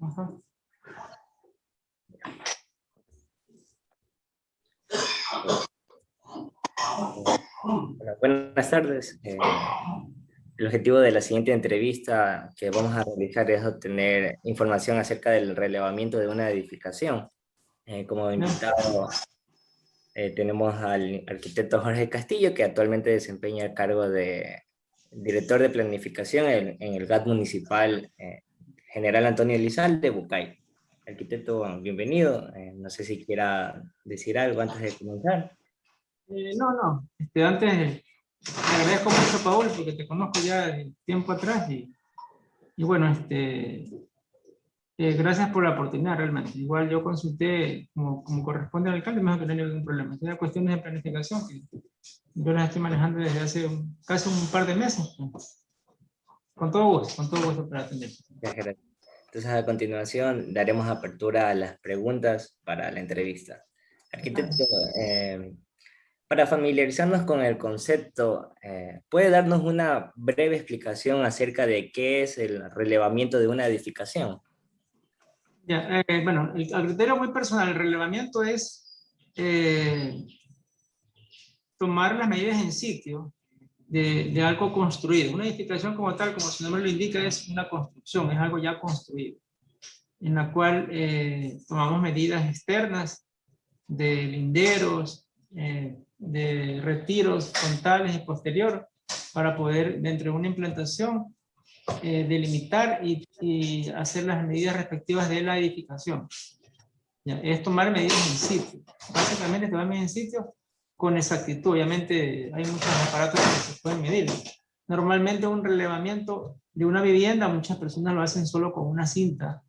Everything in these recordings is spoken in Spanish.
Ajá. Hola, buenas tardes. El objetivo de la siguiente entrevista que vamos a realizar es obtener información acerca del relevamiento de una edificación. Como invitado tenemos al arquitecto Jorge Castillo, que actualmente desempeña el cargo de director de planificación en el GAT municipal General Antonio Elizalde, Bucay. Arquitecto, bienvenido. No sé si quiera decir algo antes de comenzar. No. Antes te agradezco mucho, Paul, porque te conozco ya de tiempo atrás y bueno, gracias por la oportunidad realmente. Igual yo consulté como corresponde al alcalde, mejor que no hay ningún problema. Hay cuestiones de planificación que yo las estoy manejando desde hace casi un par de meses. Con todo gusto para atender. Gracias. Entonces, a continuación, daremos apertura a las preguntas para la entrevista. Arquitecto, para familiarizarnos con el concepto, ¿puede darnos una breve explicación acerca de qué es el relevamiento de una edificación? Ya, bueno, el criterio muy personal, el relevamiento es tomar las medidas en sitio de algo construido. Una edificación como tal, como su nombre lo indica, es una construcción, es algo ya construido, en la cual tomamos medidas externas de linderos, de retiros frontales y posterior, para poder, dentro de una implantación, delimitar y hacer las medidas respectivas de la edificación. ¿Ya? Es tomar medidas en sitio. Básicamente tomar medidas en sitio con exactitud. Obviamente hay muchos aparatos que se pueden medir. Normalmente un relevamiento de una vivienda, muchas personas lo hacen solo con una cinta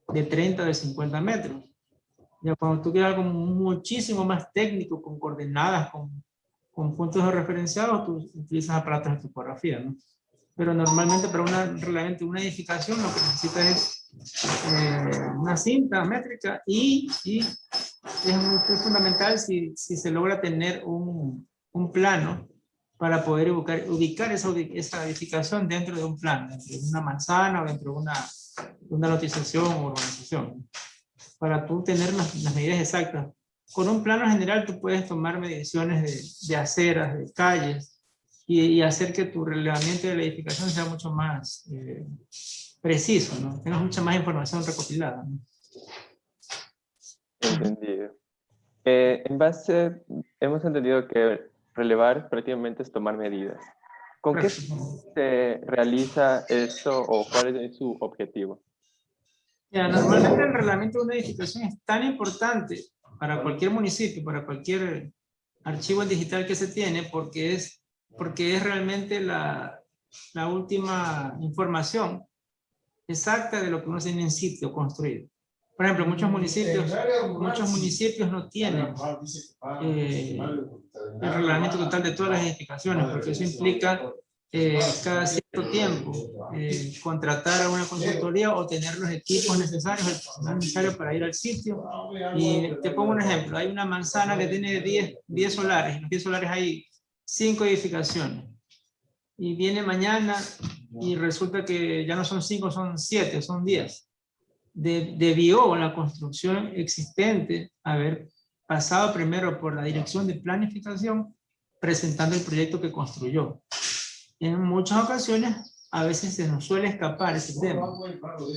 de 30 o de 50 metros. Ya cuando tú quieres algo muchísimo más técnico, con coordenadas, con puntos de referenciados, tú utilizas aparatos de topografía, ¿no? Pero normalmente para una edificación lo que necesitas es una cinta métrica y es muy fundamental si se logra tener un plano para poder ubicar esa edificación dentro de un plano, dentro de una manzana o dentro de una lotización o urbanización, para tú tener las medidas exactas. Con un plano general tú puedes tomar mediciones de aceras, de calles, y hacer que tu relevamiento de la edificación sea mucho más preciso, ¿no? Tengas mucha más información recopilada, ¿no? Entendido. Hemos entendido que relevar prácticamente es tomar medidas. ¿Con qué se realiza esto o cuál es su objetivo? Ya, normalmente el reglamento de una edificación es tan importante para cualquier municipio, para cualquier archivo digital que se tiene, porque es realmente la última información exacta de lo que uno tiene en sitio construido. Por ejemplo, muchos municipios no tienen el reglamento total de todas las edificaciones, porque eso implica cada cierto tiempo contratar a una consultoría o tener los equipos necesarios, el personal necesario para ir al sitio. Y te pongo un ejemplo, hay una manzana que tiene 10 solares, en los 10 solares hay 5 edificaciones. Y viene mañana y resulta que ya no son 5, son 7, son 10. Debió la construcción existente haber pasado primero por la dirección de planificación presentando el proyecto que construyó. En muchas ocasiones a veces se nos suele escapar ese tema,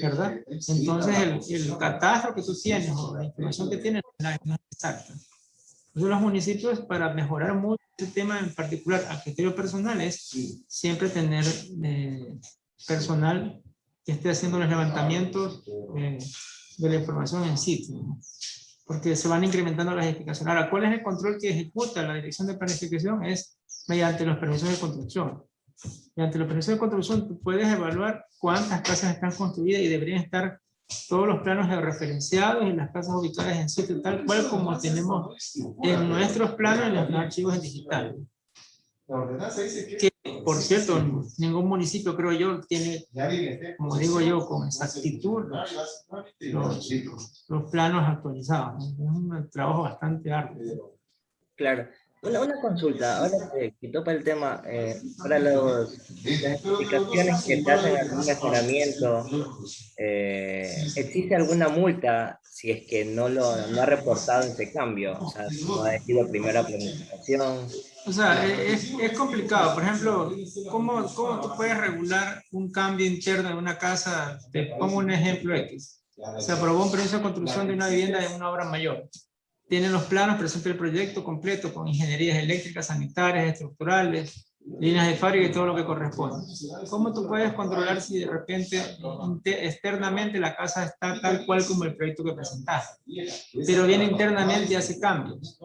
¿verdad? Entonces el catastro que tú tienes o la información que tienes no es exacta. Entonces los municipios, para mejorar mucho este tema en particular a criterio personal, es siempre tener personal que esté haciendo los levantamientos de la información en sitio, ¿no? Porque se van incrementando las edificaciones. Ahora, ¿cuál es el control que ejecuta la dirección de planificación? Es mediante los permisos de construcción. Mediante los permisos de construcción tú puedes evaluar cuántas casas están construidas y deberían estar todos los planos referenciados y las casas ubicadas en sitio tal cual como tenemos en nuestros planos en los archivos en digital. Que, por cierto, ningún municipio, creo yo, tiene, como digo yo, con exactitud los planos actualizados. Es un trabajo bastante arduo. Claro. Una consulta, ahora que topa el tema, para las explicaciones que te hacen algún mejoramiento, ¿existe alguna multa si es que no ha reportado ese cambio? O sea, no ha ido primero a planificación. O sea, es complicado. Por ejemplo, ¿cómo tú puedes regular un cambio interno de una casa? Te pongo un ejemplo X. Se aprobó un permiso de construcción de una vivienda de una obra mayor. Tienen los planos, presenta el proyecto completo con ingenierías eléctricas, sanitarias, estructurales, líneas de fábrica y todo lo que corresponde. ¿Cómo tú puedes controlar si de repente externamente la casa está tal cual como el proyecto que presentaste, pero viene internamente y hace cambios?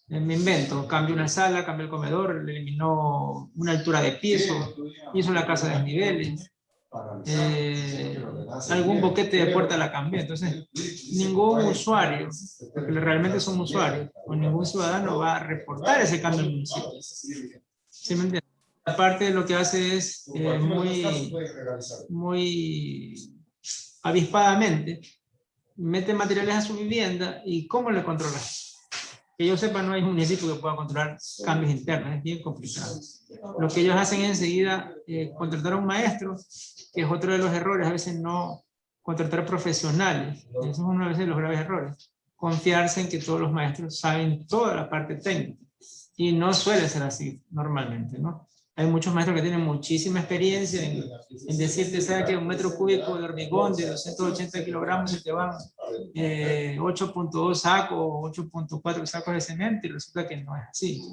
Me invento, cambió una sala, cambió el comedor, le eliminó una altura de piso, hizo la casa de desniveles, algún boquete de puerta la cambió. Entonces, ningún usuario, porque realmente son usuarios, o ningún ciudadano va a reportar ese cambio al municipio. ¿Sí me entiendes? Aparte de lo que hace es muy avispadamente, mete materiales a su vivienda y ¿cómo le controlas? Que yo sepa, no hay municipio que pueda controlar cambios internos, es bien complicado. Lo que ellos hacen es enseguida contratar a un maestro, que es otro de los errores, a veces no contratar profesionales, eso es uno de los graves errores, confiarse en que todos los maestros saben toda la parte técnica, y no suele ser así normalmente, ¿no? Hay muchos maestros que tienen muchísima experiencia en decirte, ¿sabes que un metro cúbico de hormigón de 280 kilogramos se te van 8.2 sacos o 8.4 sacos de cemento? Y resulta que no es así,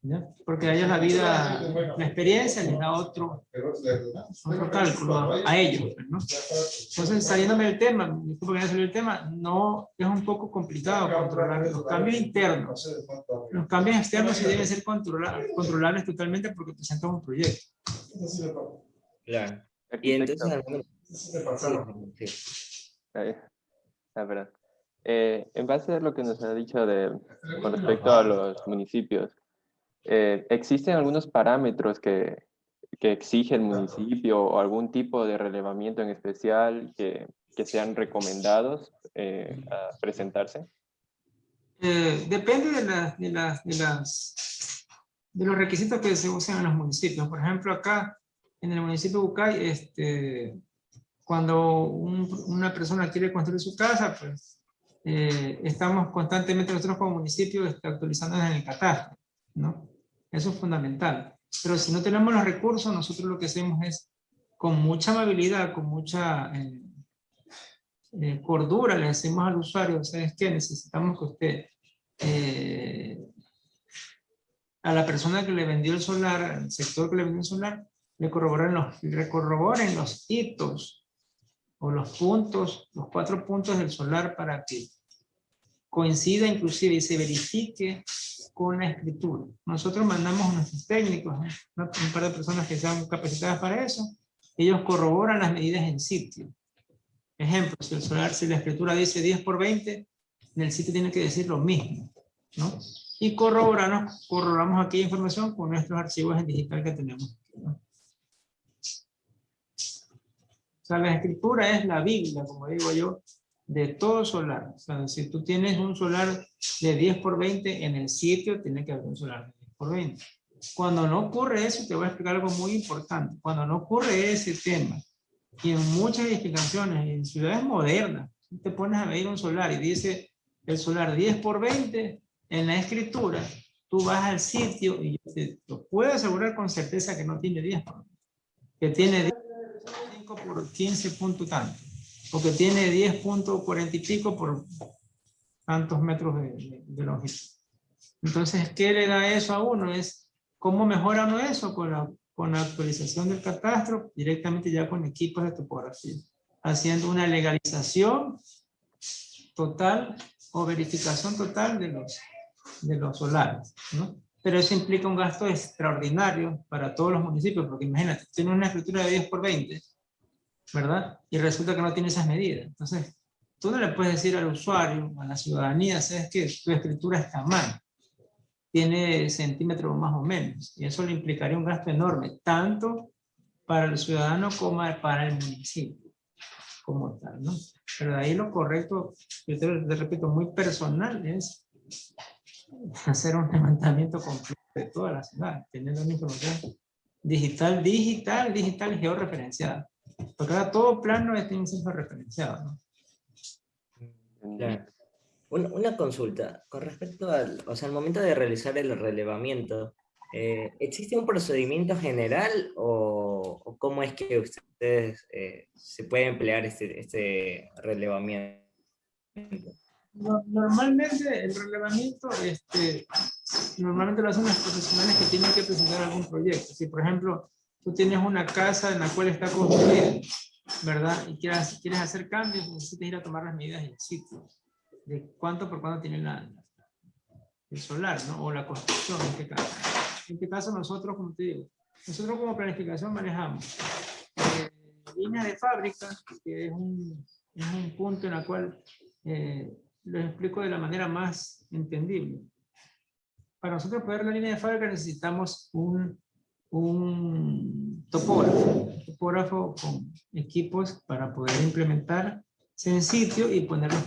¿ya? Porque a ellos la experiencia les da otro cálculo a ellos, ¿no? Entonces, saliéndome del tema, disculpa que no salió el tema, no, es un poco complicado controlar los cambios internos. Los cambios externos sí deben ser controlables totalmente porque presentan un proyecto. Claro. Y entonces, Verdad. En base a lo que nos ha dicho con respecto a los municipios, ¿existen algunos parámetros que exige el municipio o algún tipo de relevamiento en especial que sean recomendados a presentarse? Depende de los requisitos que se usan en los municipios. Por ejemplo, acá en el municipio de Bucay, cuando una persona quiere construir su casa, pues estamos constantemente nosotros como municipio actualizándonos en el catastro, ¿no? Eso es fundamental. Pero si no tenemos los recursos, nosotros lo que hacemos es, con mucha amabilidad, con mucha cordura, le decimos al usuario, ¿sabes qué? Necesitamos que usted, a la persona que le vendió el solar, al sector que le vendió el solar, le corroboren los hitos o los puntos, los 4 puntos del solar para que coincida inclusive y se verifique con la escritura. Nosotros mandamos a nuestros técnicos, ¿no? Un par de personas que sean capacitadas para eso, ellos corroboran las medidas en sitio. Ejemplo, si el solar, si la escritura dice 10 por 20, en el sitio tiene que decir lo mismo, ¿no? Y corroboramos aquella información con nuestros archivos en digital que tenemos, ¿no? O sea, la escritura es la Biblia, como digo yo, de todo solar. O sea, si tú tienes un solar de 10 por 20, en el sitio tiene que haber un solar de 10 por 20. Cuando no ocurre eso, te voy a explicar algo muy importante. Cuando no ocurre ese tema, y en muchas edificaciones, en ciudades modernas, te pones a medir un solar y dice el solar 10 por 20, en la escritura, tú vas al sitio y te lo puedo asegurar con certeza que no tiene 10 por 20, que tiene 5 por 15 punto tanto, o que tiene 10.40 y pico por tantos metros de longitud. Entonces, ¿qué le da eso a uno? Es cómo mejora uno eso con la actualización del catastro, directamente ya con equipos de topografía, haciendo una legalización total o verificación total de los solares, ¿no? Pero eso implica un gasto extraordinario para todos los municipios, porque imagínate, tienes una escritura de 10 por 20, ¿verdad? Y resulta que no tiene esas medidas. Entonces, tú no le puedes decir al usuario, a la ciudadanía, ¿sabes qué? Tu escritura está mal, tiene centímetros más o menos, y eso le implicaría un gasto enorme, tanto para el ciudadano como para el municipio, como tal, ¿no? Pero de ahí lo correcto, yo te repito, muy personal, es hacer un levantamiento completo de toda la ciudad, teniendo una información digital y georreferenciada. Porque ahora todo plano tiene que ser georreferenciado, ¿no? Claro. Una consulta, con respecto al momento de realizar el relevamiento, ¿existe un procedimiento general o cómo es que ustedes se puede emplear este relevamiento? Normalmente el relevamiento, normalmente lo hacen los profesionales que tienen que presentar algún proyecto. Si por ejemplo tú tienes una casa en la cual está construida, ¿verdad? Y quieres hacer cambios, necesitas ir a tomar las medidas en sitio, de cuánto por cuánto tiene el solar, ¿no? O la construcción en este caso. En este caso nosotros, como te digo, nosotros como planificación manejamos línea de fábrica, que es un punto en el cual lo explico de la manera más entendible. Para nosotros poder la línea de fábrica necesitamos un topógrafo con equipos para poder implementar en sitio y poner los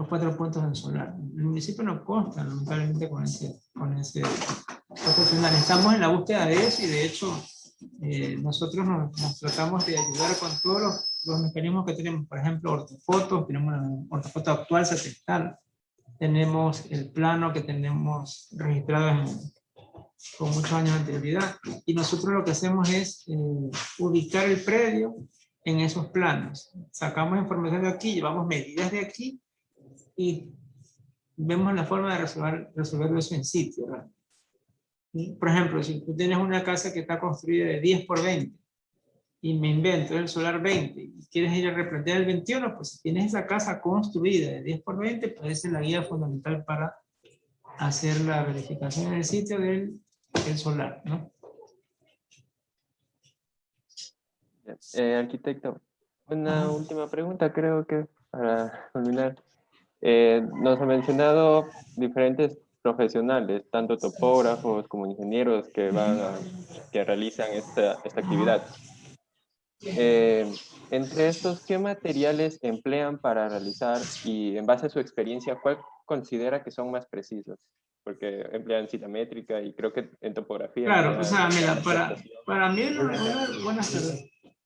4 puntos en solar. El municipio no consta lamentablemente con ese profesional. Estamos en la búsqueda de eso y de hecho nosotros nos tratamos de ayudar con todos los mecanismos que tenemos. Por ejemplo, ortofotos, tenemos una ortofoto actual satelital, tenemos el plano que tenemos registrado con muchos años de anterioridad, y nosotros lo que hacemos es ubicar el predio en esos planos. Sacamos información de aquí, llevamos medidas de aquí y vemos la forma de resolver eso en sitio, ¿verdad? Por ejemplo, si tú tienes una casa que está construida de 10 por 20 y me invento el solar 20 y quieres ir a replantear el 21, pues si tienes esa casa construida de 10 por 20, pues esa es la guía fundamental para hacer la verificación en el sitio del solar, ¿no? Arquitecto, una última pregunta, creo que para culminar. Nos ha mencionado diferentes profesionales, tanto topógrafos como ingenieros que realizan esta actividad. Entre estos, ¿qué materiales emplean para realizar y en base a su experiencia, cuál considera que son más precisos? Porque emplean cita métrica y creo que en topografía. Claro, o sea, mira, para mí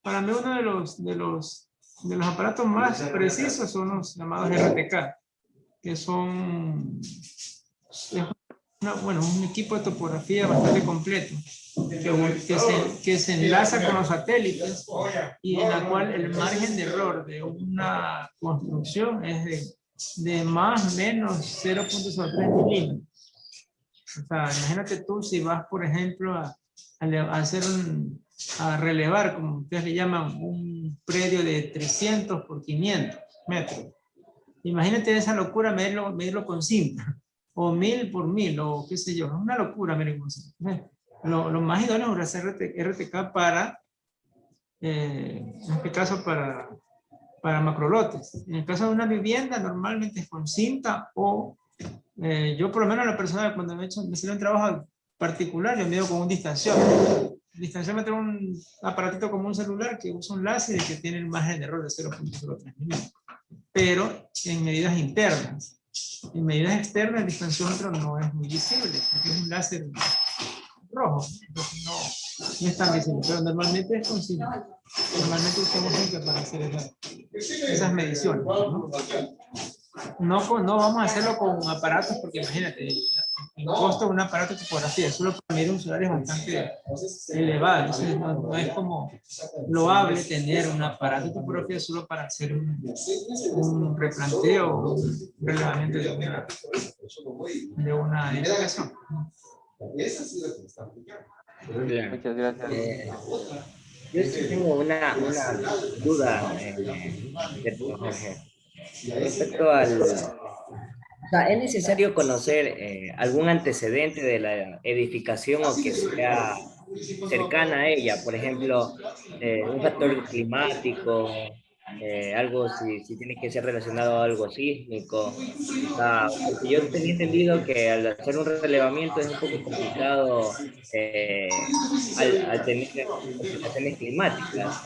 para mí uno de los aparatos más precisos son los llamados RTK, que son un equipo de topografía bastante completo, que se enlaza con los satélites y en la cual el margen de error de una construcción es de más o menos 0.03 milímetros. O sea, imagínate tú si vas, por ejemplo, a relevar, como ustedes le llaman, un predio de 300 por 500 metros. Imagínate esa locura, medirlo con cinta, o 1000 por 1000, o qué sé yo, es una locura medir con cinta. Lo más idóneo es usar RTK para, en este caso, para macrolotes. En el caso de una vivienda, normalmente es con cinta o yo por lo menos la persona cuando me salió un trabajo particular, yo mido con un distanciómetro. El distanciómetro es un aparatito como un celular que usa un láser y que tiene el margen de error de 0.03 milímetros. Pero en medidas internas. En medidas externas el distanciómetro no es muy visible, porque es un láser rojo, entonces no es tan visible, pero normalmente es con cinta. Normalmente usamos cinta para hacer esas mediciones, ¿no? No vamos a hacerlo con aparatos porque imagínate, el costo de un aparato de topografía solo para medir un solar es bastante elevado. Entonces no es como loable tener un aparato de topografía solo para hacer un replanteo o un relevamiento de una edificación. Muchas gracias. Yo sí tengo una duda, Jorge. Respecto o sea, ¿es necesario conocer algún antecedente de la edificación o que sea cercana a ella? Por ejemplo, un factor climático, algo si tiene que ser relacionado a algo sísmico. Porque yo tenía entendido que al hacer un relevamiento es un poco complicado al tener complicaciones climáticas.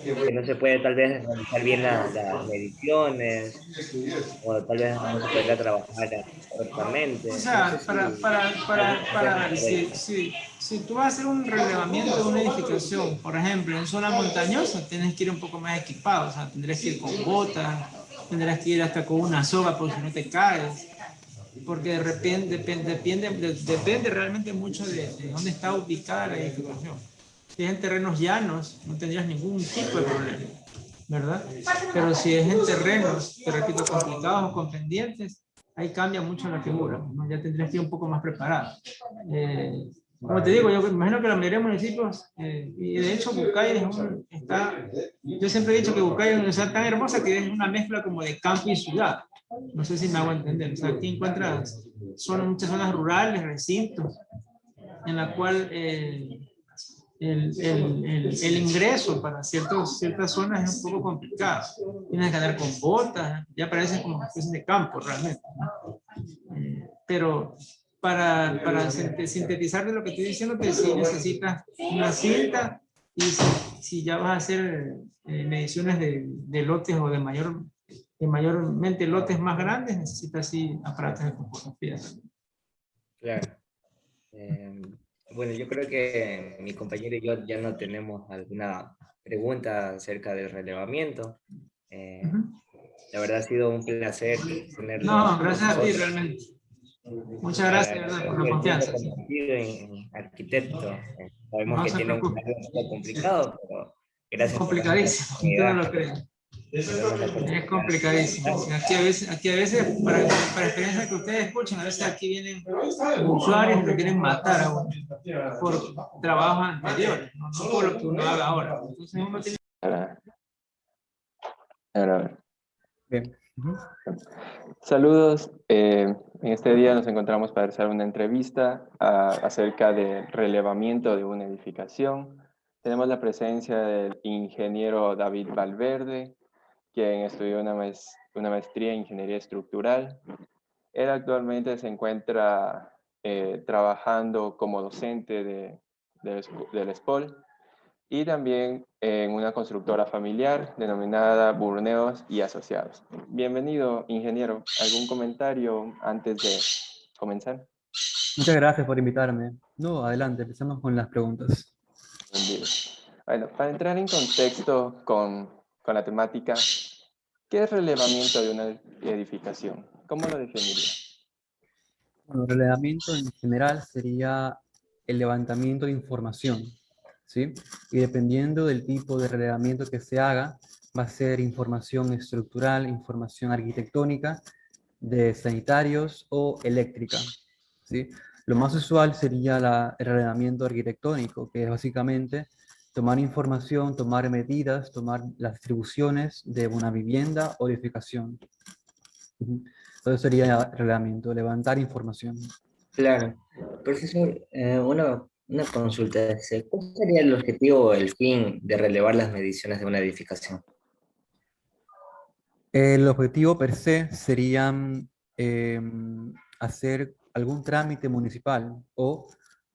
que no se puede tal vez realizar bien las mediciones, o tal vez no se podría trabajar O correctamente. No sé sea, si algún para consejo ver, por ahí. si tú vas a hacer un relevamiento de una edificación, por ejemplo, en zona montañosa, tienes que ir un poco más equipado, o sea, tendrás que ir con botas, tendrás que ir hasta con una soga por si no te caes, porque de repente depende realmente mucho de dónde está ubicada la edificación. Si es en terrenos llanos, no tendrías ningún tipo de problema, ¿verdad? Pero si es en terrenos, te repito, complicados o con pendientes, ahí cambia mucho la figura, ¿no? Ya tendrías que ir un poco más preparado. Como te digo, yo me imagino que la mayoría de municipios, y de hecho Bucay está, yo siempre he dicho que Bucay es una ciudad tan hermosa que es una mezcla como de campo y ciudad. No sé si me hago entender. O sea, aquí encuentras muchas zonas rurales, recintos, en la cual el ingreso para ciertas zonas es un poco complicado. Tienes que andar con botas, ya parece como una especie de campo realmente, ¿no? Pero para sintetizar de lo que estoy diciendo, que sí necesitas una cinta y si ya vas a hacer mediciones de lotes o de mayormente lotes más grandes, necesitas sí aparatos de topografía. Claro. Eh, bueno, yo creo que mi compañero y yo ya no tenemos alguna pregunta acerca del relevamiento. Eh, Ujú. la verdad ha sido un placer tenerlo No, con gracias a ti nosotros. realmente. Muchas gracias, de verdad, por Agradecemos la el tiempo confianza. compartido en arquitecto. Sabemos No que se tiene un preocupe. cargo un poco complicado, pero Es gracias por darnos la complicadísimo, tú no oportunidad lo crees. de darnos la Es oportunidad. complicadísimo. Gracias. Aquí a veces para experiencia que ustedes escuchan, a veces aquí vienen usuarios que quieren matar a uno por trabajos anteriores, no por lo que uno haga ahora. Entonces uno tiene... Ahora, ahora, Bien. Ujú. saludos. En este día nos encontramos para hacer una entrevista acerca del relevamiento de una edificación. Tenemos la presencia del ingeniero David Valverde, quien estudió una maestría en ingeniería estructural. Él actualmente se encuentra trabajando como docente del SPOL y también en una constructora familiar denominada Burneos y Asociados. Bienvenido, ingeniero. ¿Algún comentario antes de comenzar? Muchas gracias por invitarme. No, adelante, empezamos con las preguntas. Bienvenido. Bueno, para entrar en contexto con la temática, ¿qué es relevamiento de una edificación? ¿Cómo lo definiría? Bueno, el relevamiento en general sería el levantamiento de información, ¿sí? Y dependiendo del tipo de relevamiento que se haga, va a ser información estructural, información arquitectónica, de sanitarios o eléctrica, ¿sí? Lo más usual sería el relevamiento arquitectónico, que es básicamente tomar información, tomar medidas, tomar las distribuciones de una vivienda o edificación. Ujú. Entonces sería relevamiento, levantar información. Claro. Profesor, una consulta. ¿Cuál sería el objetivo o el fin de relevar las mediciones de una edificación? El objetivo per se sería hacer algún trámite municipal o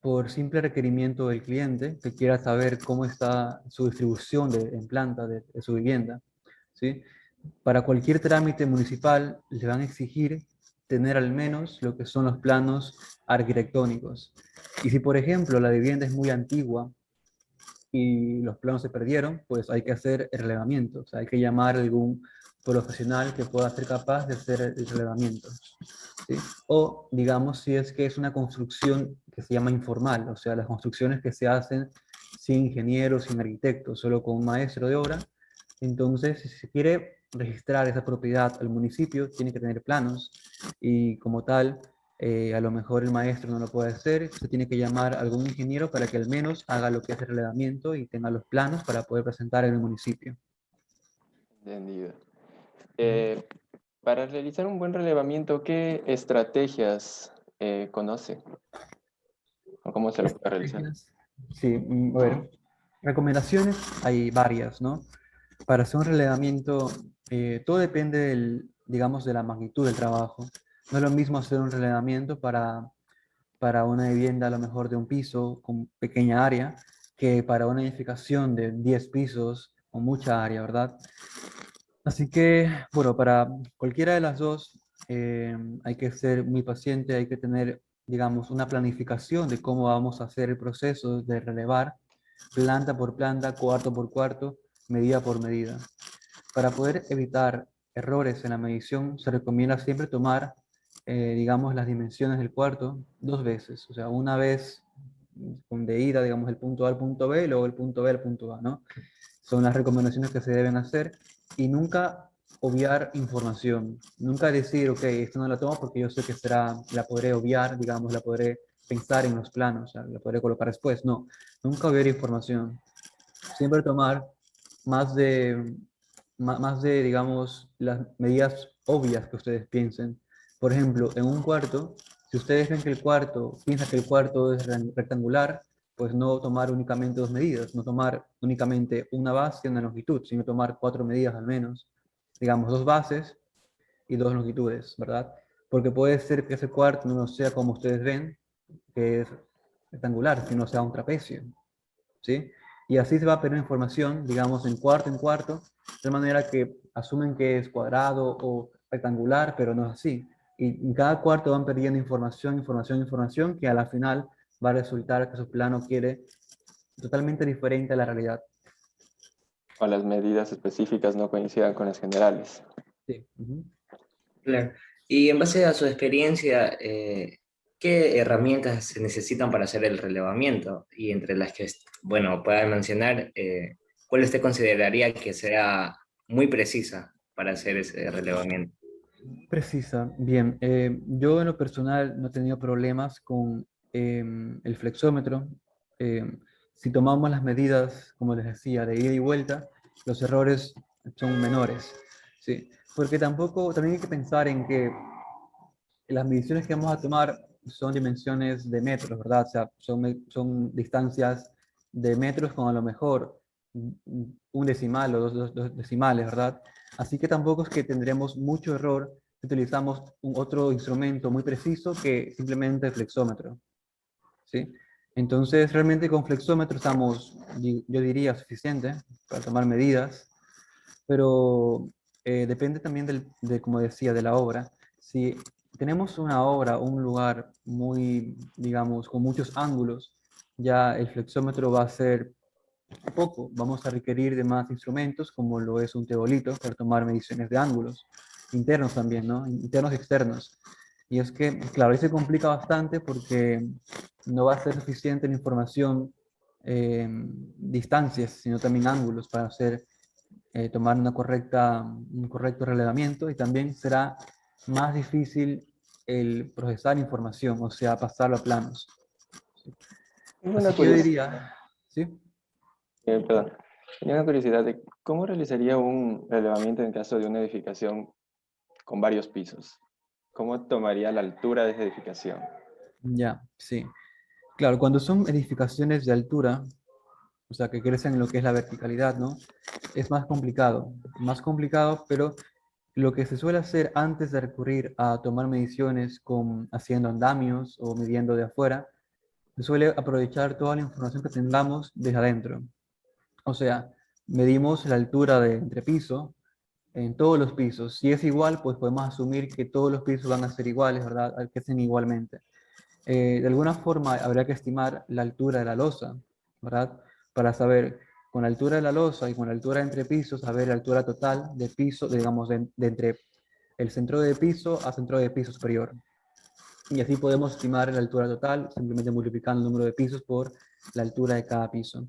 por simple requerimiento del cliente que quiera saber cómo está su distribución en planta de su vivienda, ¿sí? Para cualquier trámite municipal le van a exigir tener al menos lo que son los planos arquitectónicos. Y si, por ejemplo, la vivienda es muy antigua y los planos se perdieron, pues hay que hacer el relevamiento. O sea, hay que llamar a algún profesional que pueda ser capaz de hacer el relevamiento, ¿sí? O, digamos, si es que es una construcción que se llama informal, o sea, las construcciones que se hacen sin ingenieros, sin arquitectos, solo con un maestro de obra. Entonces, si se quiere registrar esa propiedad al municipio, tiene que tener planos y como tal, a lo mejor el maestro no lo puede hacer, se tiene que llamar a algún ingeniero para que al menos haga lo que es el relevamiento y tenga los planos para poder presentar en el municipio. Entendido. Eh, para realizar un buen relevamiento, ¿qué estrategias conoce? ¿O cómo se lo puede realizar? Sí, a ver, recomendaciones hay varias, ¿no? Para hacer un relevamiento, todo depende digamos, de la magnitud del trabajo. No es lo mismo hacer un relevamiento para una vivienda a lo mejor de un piso con pequeña área que para una edificación de 10 pisos o mucha área, ¿verdad? Así que, bueno, para cualquiera de las dos hay que ser muy paciente, hay que tener, digamos, una planificación de cómo vamos a hacer el proceso de relevar planta por planta, cuarto por cuarto, medida por medida. Para poder evitar errores en la medición, se recomienda siempre tomar, digamos, las dimensiones del cuarto dos veces. O sea, una vez con de ida, digamos, el punto A al punto B, y luego el punto B al punto A, ¿no? Son las recomendaciones que se deben hacer y nunca obviar información. Nunca decir, ok, esto no la tomo porque yo sé que será, la podré obviar, digamos, la podré pensar en los planos, o sea, la podré colocar después. No, nunca obviar información. Siempre tomar más de, más de, digamos, las medidas obvias que ustedes piensen. Por ejemplo, en un cuarto, si ustedes ven que el cuarto, piensan que el cuarto es rectangular, pues no tomar únicamente dos medidas, no tomar únicamente una base y una longitud, sino tomar 4 medidas al menos. Digamos, 2 bases y 2 longitudes, ¿verdad? Porque puede ser que ese cuarto no sea como ustedes ven, que es rectangular, sino sea un trapecio, ¿sí? Y así se va a perder información, digamos, en cuarto, de manera que asumen que es cuadrado o rectangular, pero no es así. Y en cada cuarto van perdiendo información, información, información, que a la final va a resultar que su plano quiere totalmente diferente a la realidad. O las medidas específicas no coincidan con las generales. Sí. Uh-huh. Claro. Y en base a su experiencia, ¿qué herramientas se necesitan para hacer el relevamiento? Y entre las que, bueno, pueda mencionar, ¿cuál usted consideraría que sea muy precisa para hacer ese relevamiento? Precisa. Bien, yo en lo personal no he tenido problemas con el flexómetro. Si tomamos las medidas, como les decía, de ida y vuelta, los errores son menores. ¿Sí? Porque tampoco, también hay que pensar en que las mediciones que vamos a tomar son dimensiones de metros, ¿verdad? O sea, son distancias de metros con a lo mejor un decimal o dos decimales, ¿verdad? Así que tampoco es que tendremos mucho error si utilizamos otro instrumento muy preciso que simplemente el flexómetro, ¿sí? Entonces, realmente con flexómetro estamos, yo diría, suficiente para tomar medidas, pero depende también de, como decía, de la obra. Si tenemos una obra, un lugar muy, digamos, con muchos ángulos, ya el flexómetro va a ser poco. Vamos a requerir de más instrumentos, como lo es un teodolito, para tomar mediciones de ángulos, internos también, ¿no? Internos y externos. Y es que, claro, ahí se complica bastante porque no va a ser suficiente la información distancias, sino también ángulos para hacer tomar un correcto relevamiento y también será más difícil el procesar información, o sea, pasarlo a planos. Tengo Así una que yo curiosidad, diría, ¿sí? perdón, tenía una curiosidad de cómo realizaría un relevamiento en caso de una edificación con varios pisos. ¿Cómo tomaría la altura de esa edificación? Ya, sí. Claro, cuando son edificaciones de altura, o sea, que crecen en lo que es la verticalidad, ¿no? Es más complicado, pero lo que se suele hacer antes de recurrir a tomar mediciones haciendo andamios o midiendo de afuera, se suele aprovechar toda la información que tengamos desde adentro. O sea, medimos la altura de entrepiso en todos los pisos. Si es igual, pues podemos asumir que todos los pisos van a ser iguales, ¿verdad? Que crecen igualmente. De alguna forma habría que estimar la altura de la losa, ¿verdad? Para saber con la altura de la losa y con la altura de entrepiso, saber la altura total de piso, digamos, de entre el centro de piso a centro de piso superior. Y así podemos estimar la altura total simplemente multiplicando el número de pisos por la altura de cada piso.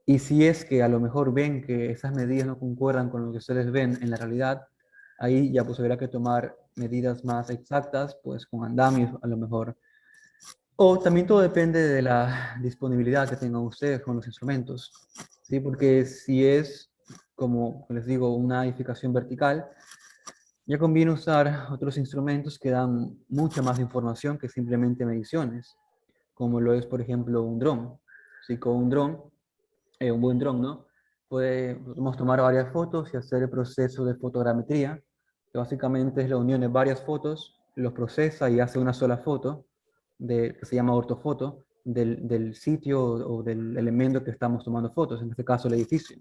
Y si es que a lo mejor ven que esas medidas no concuerdan con lo que ustedes ven en la realidad, ahí ya pues habrá que tomar medidas más exactas, pues con andamios a lo mejor. O también todo depende de la disponibilidad que tengan ustedes con los instrumentos, ¿sí? Porque si es, como les digo, una edificación vertical, ya conviene usar otros instrumentos que dan mucha más información que simplemente mediciones, como lo es, por ejemplo, un dron. ¿Sí? Con un dron, un buen dron, ¿no? Podemos tomar varias fotos y hacer el proceso de fotogrametría, que básicamente es la unión de varias fotos, los procesa y hace una sola foto, que se llama ortofoto, del sitio o del elemento que estamos tomando fotos, en este caso el edificio.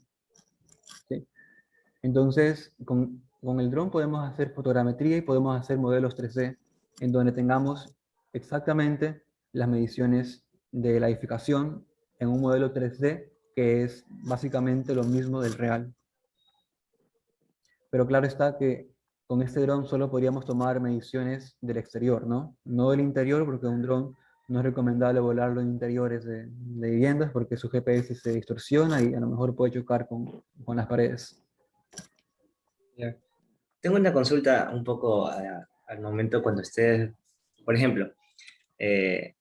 Entonces, con el dron podemos hacer fotogrametría y podemos hacer modelos 3D en donde tengamos exactamente las mediciones de la edificación en un modelo 3D que es básicamente lo mismo del real. Pero claro está que con este dron solo podríamos tomar mediciones del exterior, ¿no? No del interior, porque un dron no es recomendable volarlo en interiores de viviendas porque su GPS se distorsiona y a lo mejor puede chocar con las paredes. Ya. Tengo una consulta un poco al momento cuando ustedes, por ejemplo, eh,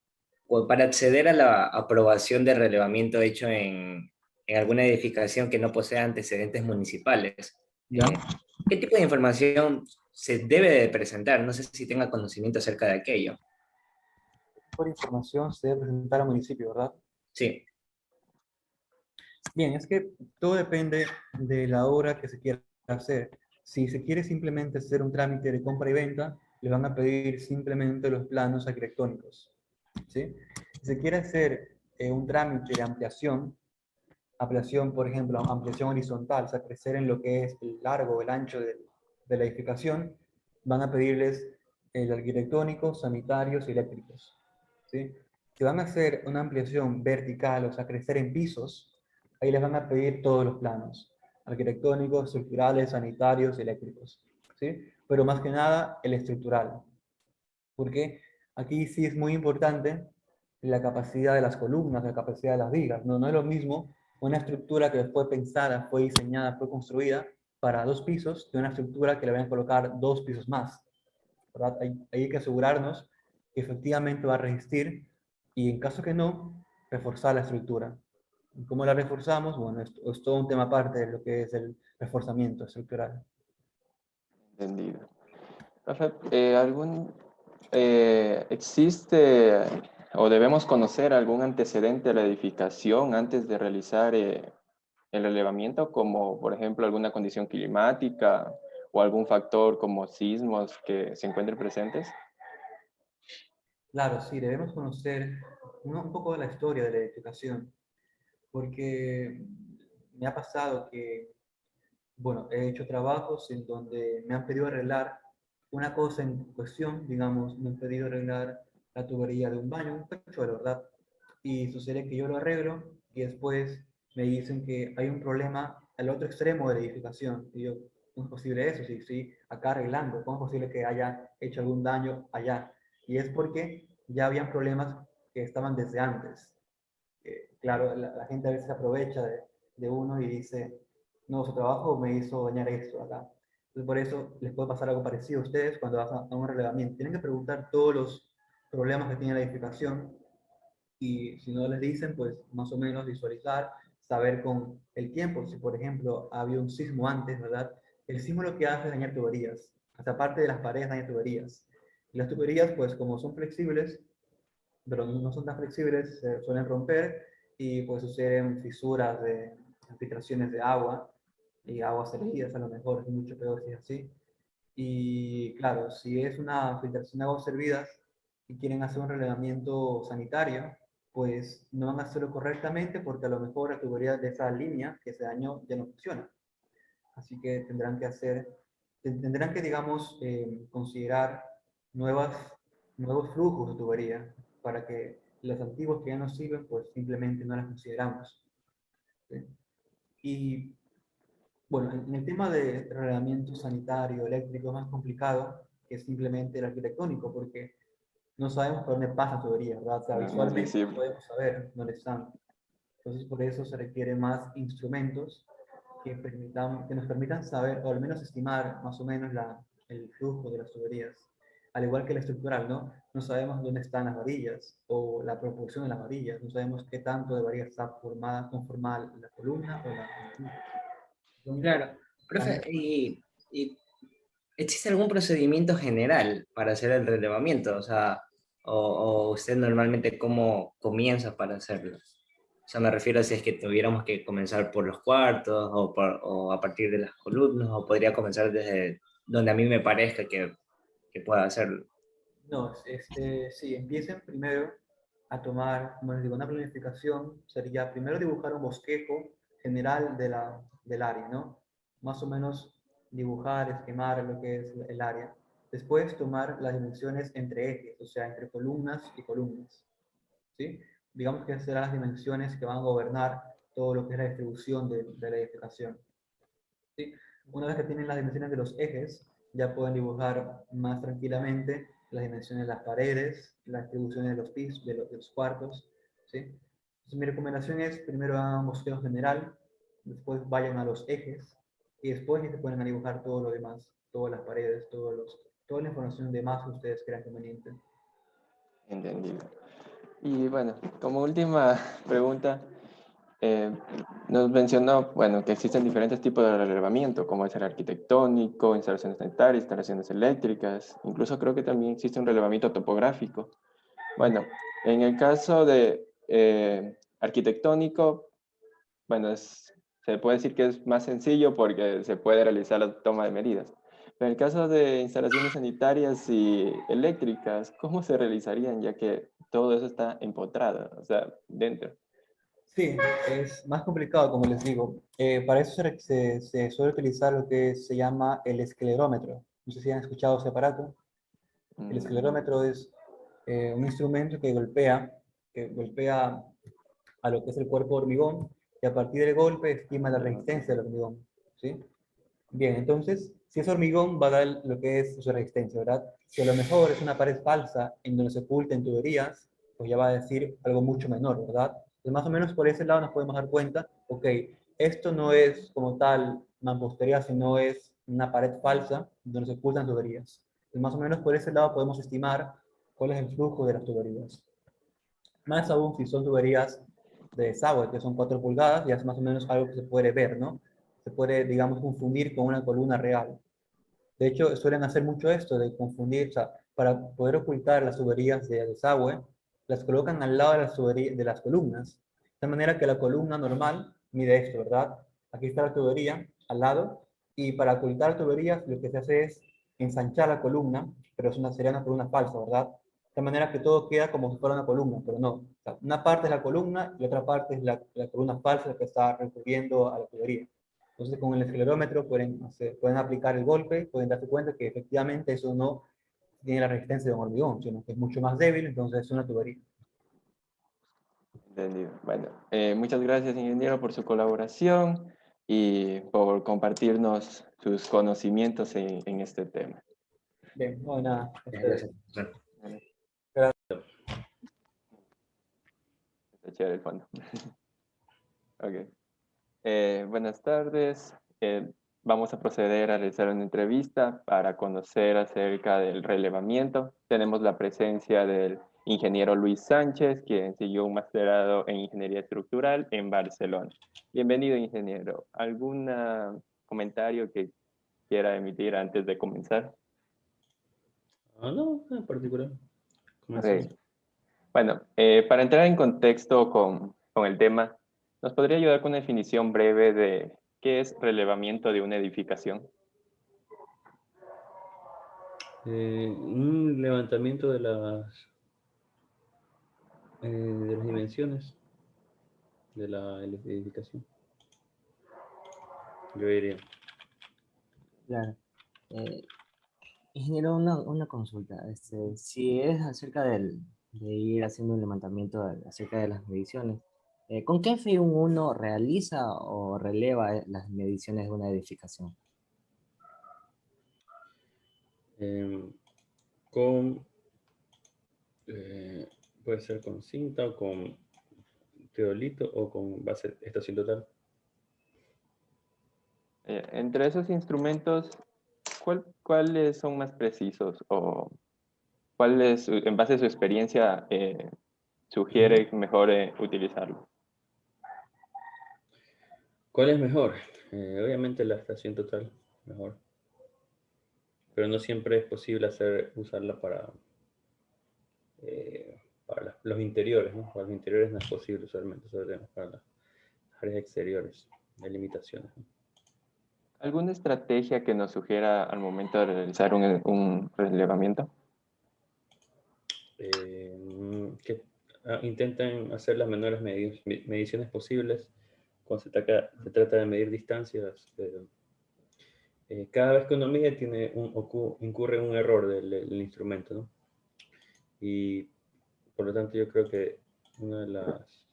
para acceder a la aprobación de relevamiento hecho en alguna edificación que no posea antecedentes municipales, ¿Ya? ¿qué tipo de información se debe de presentar? No sé si tenga conocimiento acerca de aquello. Por información se debe presentar al municipio, ¿verdad? Sí, Bien, es que todo depende de la obra que se quiera hacer. Si se quiere simplemente hacer un trámite de compra y venta, le van a pedir simplemente los planos arquitectónicos, ¿sí? Si se quiere hacer un trámite de ampliación, por ejemplo, ampliación horizontal, o sea, crecer en lo que es el largo o el ancho de la edificación, van a pedirles el arquitectónico, sanitarios y eléctricos, ¿sí? Si van a hacer una ampliación vertical, o sea, crecer en pisos, ahí les van a pedir todos los planos, arquitectónicos, estructurales, sanitarios y eléctricos, ¿sí? Pero más que nada, el estructural, porque aquí sí es muy importante la capacidad de las columnas, la capacidad de las vigas. No, no es lo mismo una estructura que fue pensada, fue diseñada, fue construida para 2 pisos que una estructura que le van a colocar 2 pisos más, ¿verdad? Hay que asegurarnos que efectivamente va a resistir y en caso que no, reforzar la estructura. ¿Y cómo la reforzamos? Bueno, esto es todo un tema aparte de lo que es el reforzamiento estructural. Entendido. Profe, ¿existe o debemos conocer algún antecedente de la edificación antes de realizar el relevamiento, como por ejemplo alguna condición climática o algún factor como sismos que se encuentren presentes? Claro, sí, debemos conocer un poco de la historia de la edificación, porque me ha pasado que, bueno, he hecho trabajos en donde me han pedido arreglar una cosa en cuestión, digamos, me han pedido arreglar la tubería de un baño, un tachuelo, ¿verdad? Y sucede que yo lo arreglo y después me dicen que hay un problema al otro extremo de la edificación. Y yo, ¿cómo es posible eso? Si estoy acá arreglando, ¿cómo es posible que haya hecho algún daño allá? Y es porque ya habían problemas que estaban desde antes. Claro, la gente a veces aprovecha de uno y dice, no, su trabajo me hizo dañar esto acá. Entonces, por eso les puede pasar algo parecido a ustedes cuando vas a un relevamiento. Tienen que preguntar todos los problemas que tiene la edificación y si no les dicen, pues más o menos visualizar, saber con el tiempo, si por ejemplo había un sismo antes, ¿verdad? El sismo lo que hace es dañar tuberías, hasta parte de las paredes daña tuberías. Y las tuberías, pues como son flexibles, pero no son tan flexibles, se suelen romper y pues suceden fisuras de filtraciones de agua y aguas servidas, a lo mejor es mucho peor si es así. Y claro, si es una filtración de aguas servidas y quieren hacer un relevamiento sanitario, pues no van a hacerlo correctamente porque a lo mejor la tubería de esa línea que se dañó ya no funciona. Así que tendrán que digamos, considerar nuevas, nuevos flujos de tubería para que los antiguos que ya no sirven, pues simplemente no las consideramos, ¿sí? Y bueno, en el tema de reglamento sanitario, eléctrico, es más complicado que simplemente el arquitectónico, porque no sabemos por dónde pasa la tubería, ¿verdad? O sea, No es visualmente no visible. podemos saber dónde están. Entonces, por eso se requiere más instrumentos que nos permitan saber, o al menos estimar más o menos el flujo de las tuberías. Al igual que la estructural, ¿no? No sabemos dónde están las varillas o la proporción de las varillas. No sabemos qué tanto de varillas está conformada la columna o la columna. claro. Profe, ¿y existe algún procedimiento general para hacer el relevamiento? O sea, o usted normalmente cómo comienza para hacerlo. O sea, me refiero a si es que tuviéramos que comenzar por los cuartos o a partir de las columnas, o podría comenzar desde donde a mí me parezca que pueda hacerlo. No, sí, empiecen primero a tomar, como les digo, una planificación, sería primero dibujar un bosquejo general del área, ¿no? más o menos dibujar, esquemar lo que es el área. Después tomar las dimensiones entre ejes, o sea, entre columnas y columnas. ¿Sí? Digamos que serán las dimensiones que van a gobernar todo lo que es la distribución de la edificación. ¿Sí? Una vez que tienen las dimensiones de los ejes, ya pueden dibujar más tranquilamente las dimensiones de las paredes, las distribuciones de los pisos, de los cuartos. ¿Sí? Entonces, mi recomendación es, primero hagan un bosquejo general, después vayan a los ejes, y después ya se ponen a dibujar todo lo demás, todas las paredes, toda la información demás que ustedes crean conveniente. Entendido. Y bueno, como última pregunta, eh, nos mencionó, bueno, que existen diferentes tipos de relevamiento, como es el arquitectónico, instalaciones sanitarias, instalaciones eléctricas, incluso creo que también existe un relevamiento topográfico. Bueno, en el caso de arquitectónico, bueno, se puede decir que es más sencillo porque se puede realizar la toma de medidas. Pero en el caso de instalaciones sanitarias y eléctricas, ¿cómo se realizarían? Ya que todo eso está empotrado, o sea, dentro. Sí, es más complicado, como les digo. Para eso se suele utilizar lo que se llama el esclerómetro. No sé si han escuchado ese aparato. El Mm, esclerómetro es un instrumento que golpea a lo que es el cuerpo de hormigón y a partir del golpe estima la resistencia del hormigón. ¿Sí? Bien, entonces, si es hormigón, va a dar lo que es su resistencia, ¿verdad? Si a lo mejor es una pared falsa en donde se oculten tuberías, pues ya va a decir algo mucho menor, ¿verdad? Entonces, más o menos por ese lado nos podemos dar cuenta, ok, esto no es como tal mampostería, sino es una pared falsa donde se ocultan tuberías. Entonces, más o menos por ese lado podemos estimar cuál es el flujo de las tuberías. Más aún si son tuberías de desagüe, que son 4 pulgadas, ya es más o menos algo que se puede ver, ¿no? Se puede, digamos, confundir con una columna real. De hecho, suelen hacer mucho esto de confundir, o sea, para poder ocultar las tuberías de desagüe, las colocan al lado de de las columnas, de manera que la columna normal mide esto, ¿verdad? Aquí está la tubería al lado, y para ocultar tuberías lo que se hace es ensanchar la columna, pero sería una columna falsa, ¿verdad? De manera que todo queda como si fuera una columna, pero no. O sea, una parte es la columna y otra parte es la columna falsa que está recurriendo a la tubería. Entonces, con el esclerómetro pueden aplicar el golpe, pueden darse cuenta que efectivamente eso no tiene la resistencia de un hormigón, sino que es mucho más débil, entonces es una tubería. entendido. Bueno, muchas gracias, ingeniero, por su colaboración y por compartirnos sus conocimientos en este tema. Bien, no, nada. Gracias. Está chévere el fondo. Ok. Buenas tardes. Vamos a proceder a realizar una entrevista para conocer acerca del relevamiento. Tenemos la presencia del ingeniero Luis Sánchez, quien siguió un masterado en Ingeniería Estructural en Barcelona. Bienvenido, ingeniero. ¿Algún comentario que quiera emitir antes de comenzar? No, en particular. Comencemos. Ok. Bueno, para entrar en contexto con el tema, ¿nos podría ayudar con una definición breve de qué es relevamiento de una edificación? Un levantamiento de las dimensiones de la edificación, yo diría. Claro. Eh, Ingeniero, una consulta. Si es acerca de ir haciendo un levantamiento acerca de las mediciones, ¿con qué fin uno realiza o releva las mediciones de una edificación? Eh, con, eh, Puede ser con cinta o con teodolito o con base estación total. Entre esos instrumentos, ¿cuáles son más precisos o cuáles, en base a su experiencia, sugiere mejor utilizarlo? ¿Cuál es mejor? Obviamente la estación total, mejor. Pero no siempre es posible usarla para los interiores, ¿no? Para los interiores no es posible usualmente, solo para las áreas exteriores, hay limitaciones, ¿no? ¿Alguna estrategia que nos sugiera al momento de realizar un relevamiento? Intentan hacer las menores mediciones posibles cuando se trata de medir distancias cada vez que uno mide incurre en un error del instrumento, ¿no? Y por lo tanto yo creo que una de las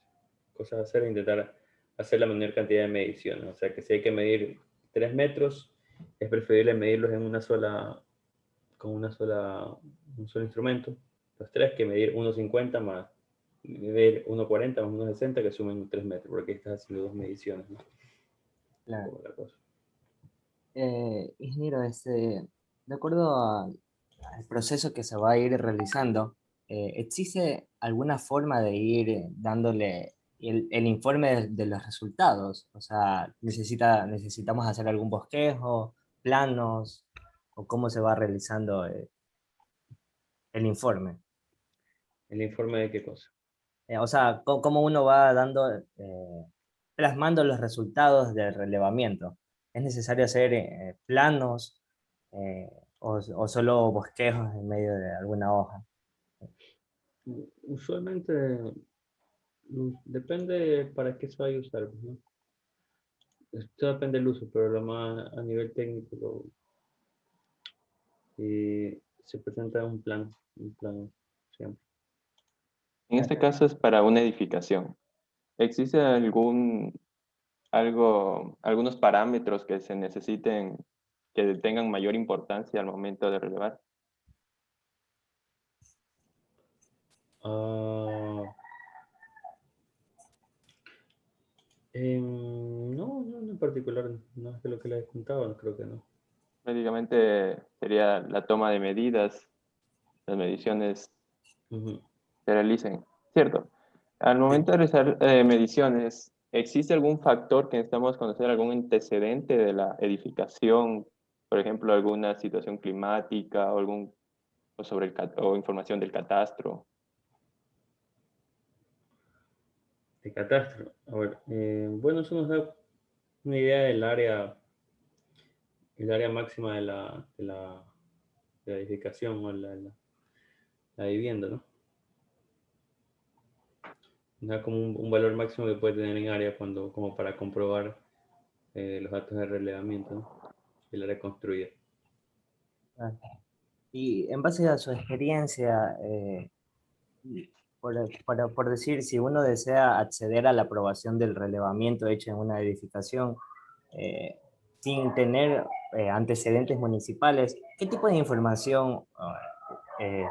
cosas a hacer es intentar hacer la menor cantidad de mediciones. O sea que si hay que medir 3 metros, es preferible medirlos en un solo instrumento, los tres, que medir 1,50 más medir 1,40 más 1,60 que sumen 3 metros, porque estás haciendo dos mediciones, ¿no? Claro. Como la cosa. Ingeniero, de acuerdo al proceso que se va a ir realizando, ¿existe alguna forma de ir dándole el informe de los resultados? O sea, necesitamos hacer algún bosquejo, planos, o cómo se va realizando el informe. ¿El informe de qué cosa? O sea, cómo uno va dando, plasmando los resultados del relevamiento. ¿Es necesario hacer planos eh, o solo bosquejos en medio de alguna hoja? Usualmente depende para qué se vaya a usar, ¿no? Esto depende del uso, pero lo más a nivel técnico se presenta un plan siempre. En este caso es para una edificación. ¿Existe algunos parámetros que se necesiten, que tengan mayor importancia al momento de relevar? Ah, no en particular, no es que lo que les contaba, creo que no. Prácticamente sería la toma de medidas, las mediciones Ujú. se realicen, ¿cierto? Al momento de realizar mediciones, ¿existe algún factor que necesitamos conocer, algún antecedente de la edificación? Por ejemplo, alguna situación climática o sobre o información del catastro. De catastro. A ver, bueno, eso nos da una idea el área máxima de la edificación o la vivienda, ¿no? Nos da como un valor máximo que puede tener en área como para comprobar los datos de relevamiento, ¿no? El área construida. Ah. Y en base a su experiencia, por decir, si uno desea acceder a la aprobación del relevamiento hecho en una edificación eh, sin tener antecedentes municipales, ¿qué tipo de información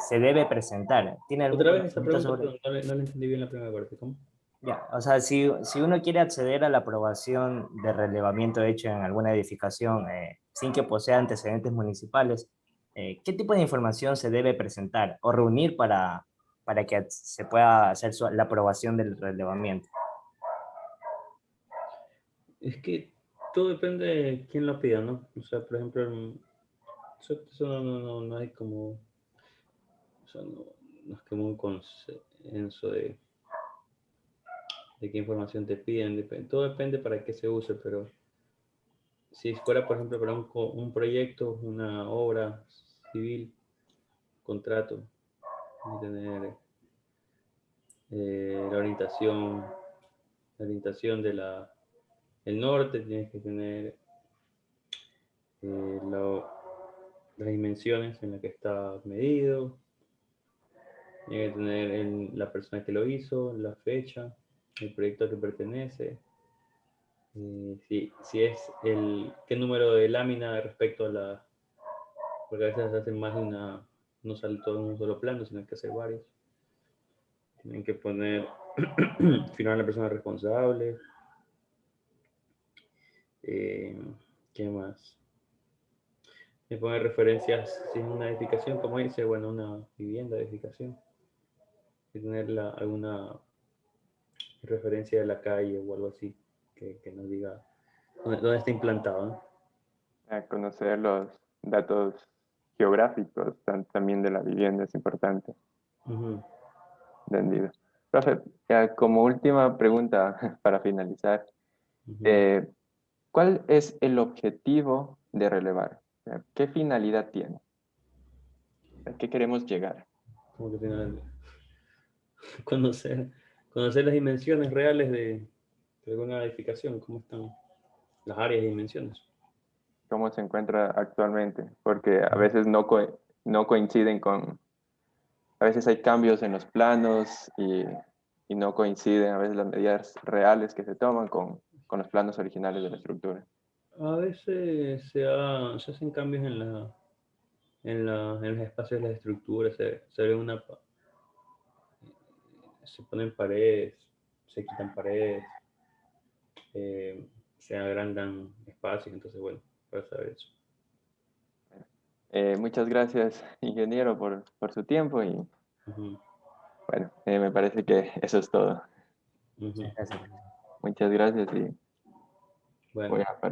se debe presentar? ¿Tiene algún Otra vez esa conocimiento pregunta, sobre? perdón, no le entendí bien la primera parte. ¿Cómo? Ya, o sea, si uno quiere acceder a la aprobación de relevamiento hecho en alguna edificación sin que posea antecedentes municipales, ¿qué tipo de información se debe presentar o reunir para que se pueda hacer la aprobación del relevamiento? Es que todo depende de quién lo pida, ¿no? O sea, por ejemplo, eso no hay como, o sea, no es como un consenso de qué información te piden. Todo depende para qué se use, pero si fuera, por ejemplo, para un proyecto, una obra civil, contrato, y tener la orientación del norte, tienes que tener eh, la- las dimensiones en las que está medido, tienes que tener la persona que lo hizo, la fecha, el proyecto al que pertenece, si es qué número de lámina respecto a porque a veces hacen más de no sale todo en un solo plano, sino que hacer varios. Tienen que poner, firmar a la persona responsable. Eh, ¿Qué más? Me poner referencias, si es una edificación, como dice, bueno, una vivienda de edificación. Y tener alguna referencia de la calle o algo así, que nos diga dónde está implantado, ¿no? A conocer los datos geográficos también de la vivienda es importante. Ujú, Entendido. Profe, ya como última pregunta para finalizar, ujú. eh, ¿cuál es el objetivo de relevar? O sea, ¿qué finalidad tiene? ¿A qué queremos llegar? Como que conocer, conocer las dimensiones reales de alguna edificación, cómo están las áreas y dimensiones. cómo se encuentra actualmente, porque a veces no coinciden a veces hay cambios en los planos y no coinciden a veces las medidas reales que se toman con los planos originales de la estructura. A veces se hacen cambios en los espacios de las estructuras, se ve se ponen paredes, se quitan paredes, se agrandan espacios, entonces bueno, para saber eso. Muchas gracias, ingeniero, por su tiempo y Ujú, bueno, me parece que eso es todo. ujú. Gracias. Muchas gracias y Bueno. voy a